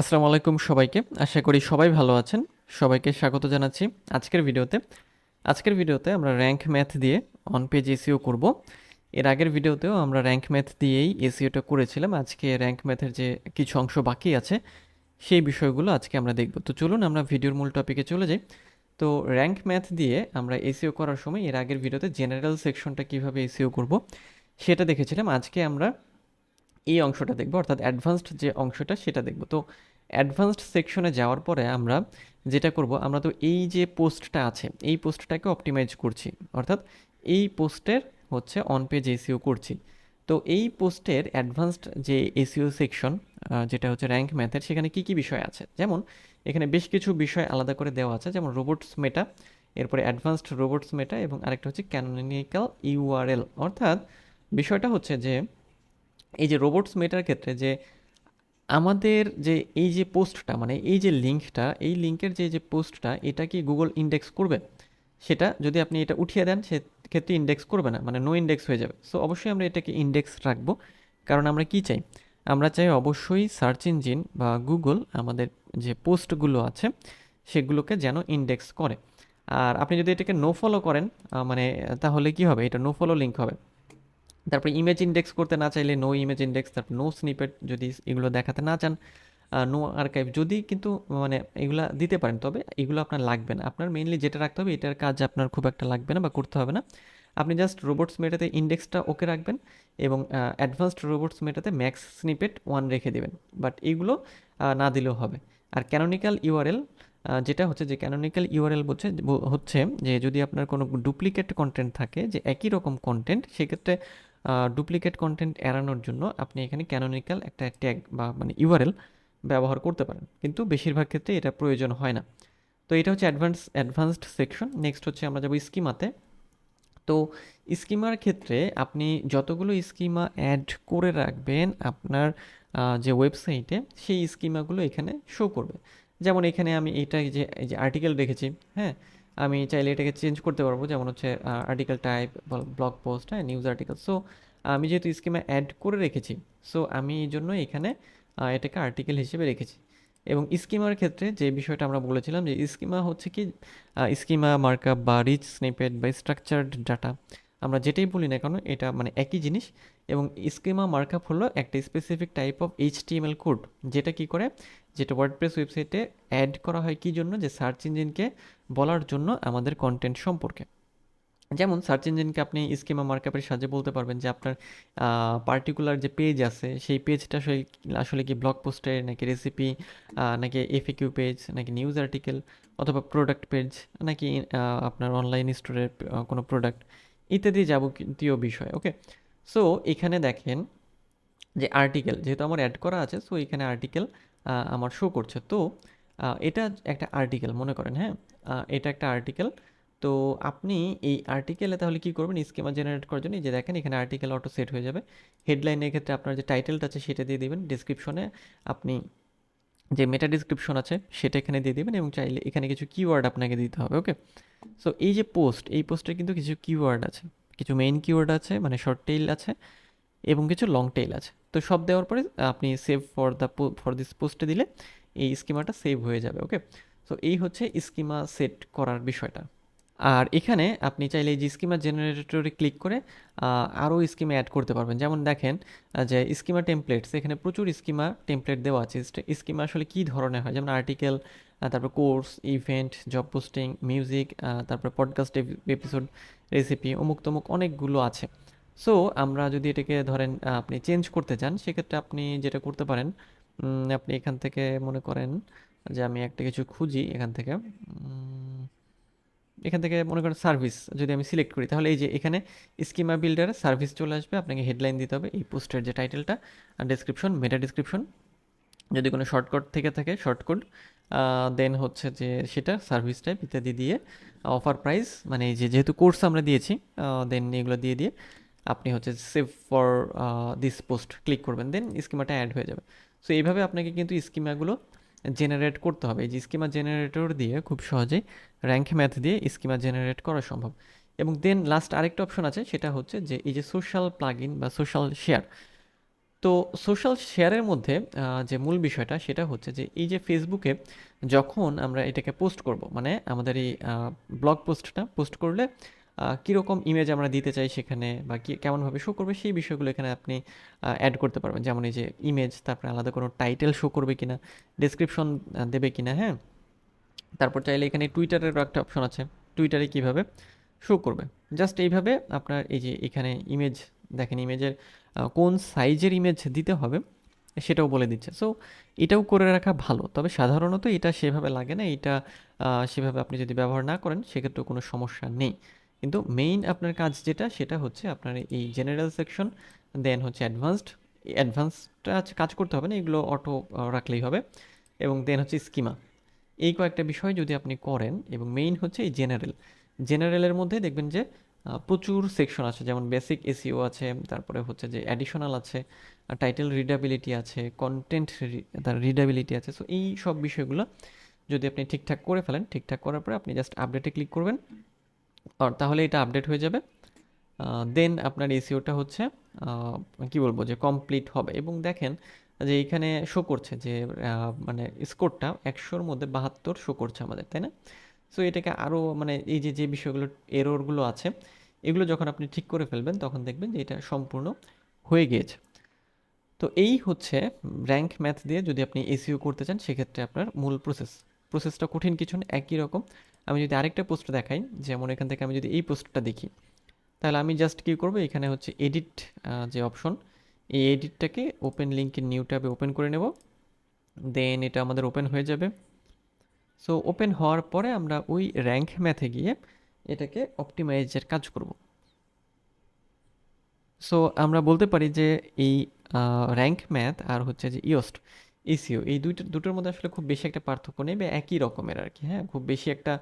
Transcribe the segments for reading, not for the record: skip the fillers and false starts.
আসসালামু আলাইকুম সবাইকে। আশা করি সবাই ভালো আছেন। সবাইকে স্বাগত জানাচ্ছি আজকের ভিডিওতে আমরা র‍্যাঙ্ক ম্যাথ দিয়ে অন পেজ এসইও করব। এর আগের ভিডিওতেও আমরা র‍্যাঙ্ক ম্যাথ দিয়েই এসইওটা করেছিলাম। আজকে র‍্যাঙ্ক ম্যাথের যে কিছু অংশ বাকি আছে সেই বিষয়গুলো আজকে আমরা দেখব। তো চলুন আমরা ভিডিওর মূল টপিকে চলে যাই। তো র‍্যাঙ্ক ম্যাথ দিয়ে আমরা এসইও করার সময় এর আগের ভিডিওতে জেনারেল সেকশনটা কিভাবে এসইও করব সেটা দেখেছিলাম। আজকে আমরা এই অংশটা দেখব, অর্থাৎ অ্যাডভান্সড যে অংশটা সেটা দেখব। তো অ্যাডভান্সড সেকশনে যাওয়ার পরে আমরা যেটা করব, আমরা তো এই যে পোস্টটা আছে এই পোস্টটাকে অপটিমাইজ করছি, অর্থাৎ এই পোস্টের হচ্ছে অন পেজ এসইও করছি। তো এই পোস্টের অ্যাডভান্সড যে এসইও সেকশন যেটা হচ্ছে র্যাঙ্ক ম্যাথের, সেখানে কি কি বিষয় আছে, যেমন এখানে বেশ কিছু বিষয় আলাদা করে দেওয়া আছে, যেমন রোবটস মেটা, এরপরে অ্যাডভান্সড রোবটস মেটা, এবং আরেকটা হচ্ছে ক্যানোনিক্যাল ইউআরএল। অর্থাৎ বিষয়টা হচ্ছে যে এই যে রোবটস মেটার ক্ষেত্রে যে আমাদের যে এই যে পোস্টটা, মানে এই যে লিঙ্কটা, এই লিঙ্কের যে পোস্টটা, এটা কি গুগল ইন্ডেক্স করবে? সেটা যদি আপনি এটা উঠিয়ে দেন সেক্ষেত্রে ইন্ডেক্স করবে না, মানে নো ইন্ডেক্স হয়ে যাবে। সো অবশ্যই আমরা এটাকে ইন্ডেক্স রাখবো, কারণ আমরা কি চাই, আমরা চাই অবশ্যই সার্চ ইঞ্জিন বা গুগল আমাদের যে পোস্টগুলো আছে সেগুলোকে যেন ইন্ডেক্স করে। আর আপনি যদি এটাকে নো ফলো করেন, মানে তাহলে কি হবে, এটা নো ফলো লিঙ্ক হবে। তারপরে ইমেজ ইন্ডেক্স করতে না চাইলে নো ইমেজ ইন্ডেক্স, তারপর নো স্নিপেট যদি এগুলো দেখাতে না চান, নো আর্কাইভ যদি, কিন্তু মানে এগুলা দিতে পারেন, তবে এগুলো আপনার লাগবে না। আপনার মেইনলি যেটা রাখতে হবে, এটার কাজ আপনার খুব একটা লাগবে না বা করতে হবে না। আপনি জাস্ট রোবটস মেটাতে ইন্ডেক্সটা ওকে রাখবেন, এবং অ্যাডভান্সড রোবটস মেটাতে ম্যাক্স স্নিপেট 1 রেখে দেবেন, বাট এইগুলো না দিলেও হবে। আর ক্যানোনিক্যাল ইউআরএল যেটা হচ্ছে, যে ক্যানোনিক্যাল ইউআরএল হচ্ছে যে যদি আপনার কোনো ডুপ্লিকেট কন্টেন্ট থাকে, যে একই রকম কন্টেন্ট, সেক্ষেত্রে ডুপ্লিকেট কন্টেন্ট এড়ানোর জন্য আপনি এখানে ক্যানোনিক্যাল একটা ট্যাগ বা মানে ইউআরএল ব্যবহার করতে পারেন, কিন্তু বেশিরভাগ ক্ষেত্রে এটা প্রয়োজন হয় না। তো এটা হচ্ছে অ্যাডভান্সড সেকশন। নেক্সট হচ্ছে আমরা যাবো স্কিমাতে। তো স্কিমার ক্ষেত্রে আপনি যতগুলো স্কিমা অ্যাড করে রাখবেন আপনার যে ওয়েবসাইটে, সেই স্কিমাগুলো এখানে শো করবে। যেমন এখানে আমি এই যে আর্টিকেল রেখেছি, হ্যাঁ, আমি চাইলে এটাকে চেঞ্জ করতে পারবো, যেমন হচ্ছে আর্টিকেল টাইপ, ব্লগ পোস্ট, হ্যাঁ, নিউজ আর্টিকেল। সো আমি যেহেতু স্কিমা অ্যাড করে রেখেছি, সো আমি এই জন্য এখানে এটাকে আর্টিকেল হিসেবে রেখেছি। এবং স্কিমার ক্ষেত্রে যে বিষয়টা আমরা বলেছিলাম, যে স্কিমা হচ্ছে কি, স্কিমা মার্কআপ বা রিচ স্নিপেট বা স্ট্রাকচার্ড ডাটা, আমরা যেটাই বলি না কেন এটা মানে একই জিনিস। এবং স্কিমা মার্কআপ হলো একটা specific type of HTML code, যেটা কি করে, যেটা ওয়ার্ডপ্রেস ওয়েবসাইটে অ্যাড করা হয় কি জন্য, যে সার্চ ইঞ্জিনকে বলার জন্য আমাদের কন্টেন্ট সম্পর্কে। যেমন সার্চ ইঞ্জিনকে আপনি স্কিমা মার্কআপের সাহায্যে বলতে পারবেন যে আপনার পার্টিকুলার যে পেজ আছে সেই পেজটা আসলে আসলে কি ব্লগ পোস্টের, নাকি রেসিপি, নাকি এফএকিউ পেজ, নাকি নিউজ আর্টিকেল, অথবা প্রোডাক্ট পেজ, নাকি আপনার অনলাইন স্টোরের কোনো প্রোডাক্ট, ইত্যাদি যাবতীয় বিষয়। ওকে, সো এখানে দেখেন যে আর্টিকেল যেহেতু আমার অ্যাড করা আছে, সো এখানে আর্টিকেল আমার শো করছে। তো এটা একটা আর্টিকেল মনে করেন, হ্যাঁ, এটা একটা আর্টিকেল। তো আপনি এই আর্টিকেলে তাহলে কি করবেন, স্কিমা জেনারেট করার জন্য এই যে দেখেন এখানে আর্টিকেল অটো সেট হয়ে যাবে। হেডলাইনের ক্ষেত্রে আপনার যে টাইটেলটা আছে সেটা দিয়ে দিবেন, ডিসক্রিপশনে আপনি যে মেটা ডিসক্রিপশন আছে সেটা এখানে দিয়ে দিবেন, এবং চাইলে এখানে কিছু কিওয়ার্ড আপনাকে দিতে হবে। ওকে, সো এই যে পোস্ট, এই পোস্টে কিন্তু কিছু কিওয়ার্ড আছে, কিছু মেইন কিওয়ার্ড আছে, মানে শর্ট টেইল আছে, এবং কিছু লং টেইল আছে। তো সব দেওয়ার পরে আপনি সেভ ফর দিস পোস্টে দিলে এই স্কিমাটা সেভ হয়ে যাবে। ওকে, সো এই হচ্ছে স্কিমা সেট করার বিষয়টা। আর এখানে আপনি চাইলে এই যে স্কিমা জেনারেটরে ক্লিক করে আরও স্কিমা অ্যাড করতে পারবেন। যেমন দেখেন যে স্কিমা টেমপ্লেটস, এখানে প্রচুর স্কিমা টেমপ্লেট দেওয়া আছে। স্কিমা আসলে কী ধরনের হয়, যেমন আর্টিকেল, তারপর course, event, job posting, music, তারপর পডকাস্ট এপিসোড, রেসিপি, অমুক তমুক অনেকগুলো আছে। সো আমরা যদি এটাকে ধরেন আপনি চেঞ্জ করতে চান, সেক্ষেত্রে আপনি যেটা করতে পারেন, আপনি এখান থেকে মনে করেন যে আমি একটা কিছু খুঁজি এখান থেকে মনে করেন সার্ভিস যদি আমি সিলেক্ট করি, তাহলে এই যে এখানে স্কিমা বিল্ডারে সার্ভিস চলে আসবে। আপনাকে হেডলাইন দিতে হবে, এই পোস্টের যে টাইটেলটা, আর ডেসক্রিপশন, মেটা ডিসক্রিপশন, যদি কোনো শর্টকাট থেকে থাকে শর্টকাট, দেন হচ্ছে যে সেটা সার্ভিস টাইপ ইত্যাদি দিয়ে, অফার প্রাইস, মানে এই যে যেহেতু কোর্স আমরা দিয়েছি, দেন এগুলো দিয়ে দিয়ে আপনি হচ্ছে save for this post click করবেন, দেন স্কিমাটা অ্যাড হয়ে যাবে। সো এইভাবে আপনাকে কিন্তু স্কিমাগুলো জেনারেট করতে হবে। এই যে স্কিমা জেনারেটর দিয়ে খুব সহজেই র্যাঙ্ক ম্যাথ দিয়ে স্কিমা জেনারেট করা সম্ভব। এবং দেন লাস্ট আরেকটা অপশন আছে, সেটা হচ্ছে যে এই যে সোশ্যাল প্লাগইন বা সোশ্যাল শেয়ার। তো সোশ্যাল শেয়ারের মধ্যে যে মূল বিষয়টা সেটা হচ্ছে যে এই যে ফেসবুকে যখন আমরা এটাকে পোস্ট করব, মানে আমাদের এই ব্লগ পোস্টটা পোস্ট করলে কীরকম ইমেজ আমরা দিতে চাই সেখানে, বা কেমনভাবে শো করবে সেই বিষয়গুলো এখানে আপনি অ্যাড করতে পারবেন। যেমন এই যে ইমেজ, তারপরে আলাদা কোনো টাইটেল শো করবে কিনা, ডেসক্রিপশন দেবে কিনা, হ্যাঁ। তারপর চাইলে এখানে টুইটারেরও একটা অপশন আছে, টুইটারে কিভাবে শো করবে। জাস্ট এইভাবে আপনার এই যে এখানে ইমেজ দেখেন, ইমেজের কোন সাইজের ইমেজ দিতে হবে সেটাও বলে দিচ্ছে। সো এটাও করে রাখা ভালো, তবে সাধারণত এটা সেভাবে লাগে না। এটা সেভাবে আপনি যদি ব্যবহার না করেন সেক্ষেত্রেও কোনো সমস্যা নেই। কিন্তু মেইন আপনার কাজ যেটা সেটা হচ্ছে আপনার এই জেনারেল সেকশন, দেন হচ্ছে অ্যাডভান্সডটা কাজ করতে হবে না, এগুলো অটো রাখলেই হবে, এবং দেন হচ্ছে স্কিমা। এই কয়েকটা বিষয় যদি আপনি করেন, এবং মেইন হচ্ছে এই জেনারেলের মধ্যে দেখবেন যে প্রচুর সেকশন আছে, যেমন বেসিক এসইও আছে, তারপরে হচ্ছে যে অ্যাডিশনাল আছে, টাইটেল রিডাবিলিটি আছে, কন্টেন্ট তার রিডাবিলিটি আছে। সো এই সব বিষয়গুলো যদি আপনি ঠিকঠাক করে ফেলেন, ঠিকঠাক করার পরে আপনি জাস্ট আপডেটে ক্লিক করবেন, আর তাহলে এটা আপডেট হয়ে যাবে। দেন আপনার এসইওটা হচ্ছে কি বলবো যে কমপ্লিট হবে। এবং দেখেন যে এখানে শো করছে যে মানে স্কোরটা 100-র মধ্যে 72 শো করছে আমাদের, তাই না? সো এটাকে আরও মানে এই যে যে বিষয়গুলো এররগুলো আছে এগুলো যখন আপনি ঠিক করে ফেলবেন তখন দেখবেন যে এটা সম্পূর্ণ হয়ে গিয়েছে। তো এই হচ্ছে র্যাঙ্ক ম্যাথ দিয়ে যদি আপনি এসইও করতে চান সেক্ষেত্রে আপনার মূল প্রসেসটা কঠিন কিছু না, একই রকম। আমি যদি আরেকটা পোস্ট দেখাই, যেমন এখান থেকে আমি যদি এই পোস্টটা দেখি, তাহলে আমি জাস্ট কী করবো, এখানে হচ্ছে এডিট যে অপশন, এই এডিটটাকে ওপেন লিঙ্কের নিউ ট্যাবে ওপেন করে নেব। দেন এটা আমাদের ওপেন হয়ে যাবে। সো ওপেন হওয়ার পরে আমরা ওই র্যাঙ্ক ম্যাথে গিয়ে এটাকে অপটিমাইজের কাজ করব। সো আমরা বলতে পারি যে এই র্যাঙ্ক ম্যাথ আর হচ্ছে যে ইওস্ট এসইও, এই দুটোর মধ্যে আসলে খুব বেশি একটা পার্থক্য নেই, বা একই রকমের আর কি, হ্যাঁ। খুব বেশি একটা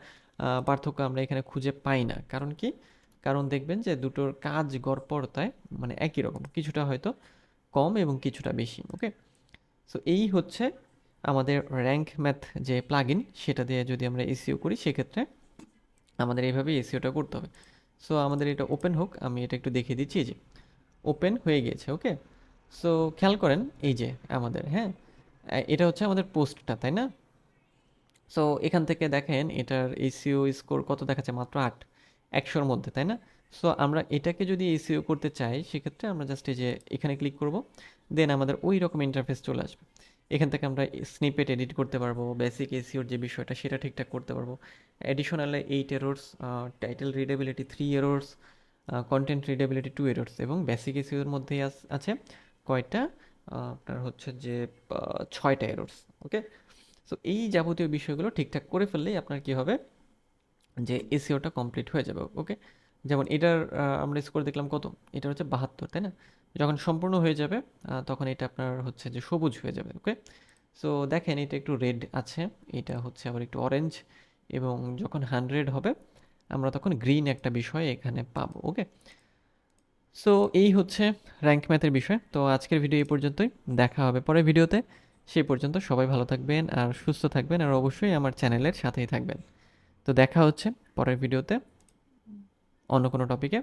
পার্থক্য আমরা এখানে খুঁজে পাই না। কারণ কি? কারণ দেখবেন যে দুটোর কাজ গড়পড়তায় মানে একই রকম, কিছুটা হয়তো কম এবং কিছুটা বেশি, ওকে। সো এই হচ্ছে আমাদের র্যাঙ্ক ম্যাথ যে প্লাগইন, সেটা দিয়ে যদি আমরা এসইও করি সেক্ষেত্রে আমাদের এইভাবে এসইওটা করতে হবে। সো আমাদের এটা ওপেন হোক, আমি এটা একটু দেখিয়ে দিচ্ছি। এই যে ওপেন হয়ে গিয়েছে, ওকে। সো খেয়াল করেন এই যে আমাদের, হ্যাঁ, এটা হচ্ছে আমাদের পোস্টটা, তাই না? সো এখান থেকে দেখেন এটার এসইও স্কোর কত দেখাচ্ছে, মাত্র 8 100-র মধ্যে, তাই না? সো আমরা এটাকে যদি এসইও করতে চাই সেক্ষেত্রে আমরা জাস্ট এই যে এখানে ক্লিক করব, দেন আমাদের ওই রকম ইন্টারফেস চলে আসবে। এখান থেকে আমরা স্নিপেট এডিট করতে পারবো, বেসিক এসইওর যে বিষয়টা সেটা ঠিকঠাক করতে পারবো, অ্যাডিশনালে 8 errors, title readability 3 errors, content readability 2 errors, এবং বেসিক এসইওর মধ্যেই আছে কয়টা, আপনার হচ্ছে যে 6টা এরর্স, ওকে। সো এই যাবতীয় বিষয়গুলো ঠিকঠাক করে ফেললেই আপনার কি হবে, যে এসইওটা কমপ্লিট হয়ে যাবে, ওকে। যেমন এটার আমরা স্কোর দেখলাম কত, এটা হচ্ছে 72, তাই না? যখন সম্পূর্ণ হয়ে যাবে তখন এটা আপনার হচ্ছে যে সবুজ হয়ে যাবে, ওকে। সো দেখেন এটা একটু রেড আছে, এটা হচ্ছে আবার একটু অরেঞ্জ, এবং যখন 100 হবে আমরা তখন গ্রিন একটা বিষয় এখানে পাবো, ওকে। সো এই হচ্ছে র্যাঙ্ক ম্যাথের বিষয়। তো আজকের ভিডিও এই পর্যন্তই, দেখা হবে পরের ভিডিওতে। সেই পর্যন্ত সবাই ভালো থাকবেন আর সুস্থ থাকবেন, আর অবশ্যই আমার চ্যানেলের সাথেই থাকবেন। তো দেখা হচ্ছে পরের ভিডিওতে অন্য কোনো টপিকে।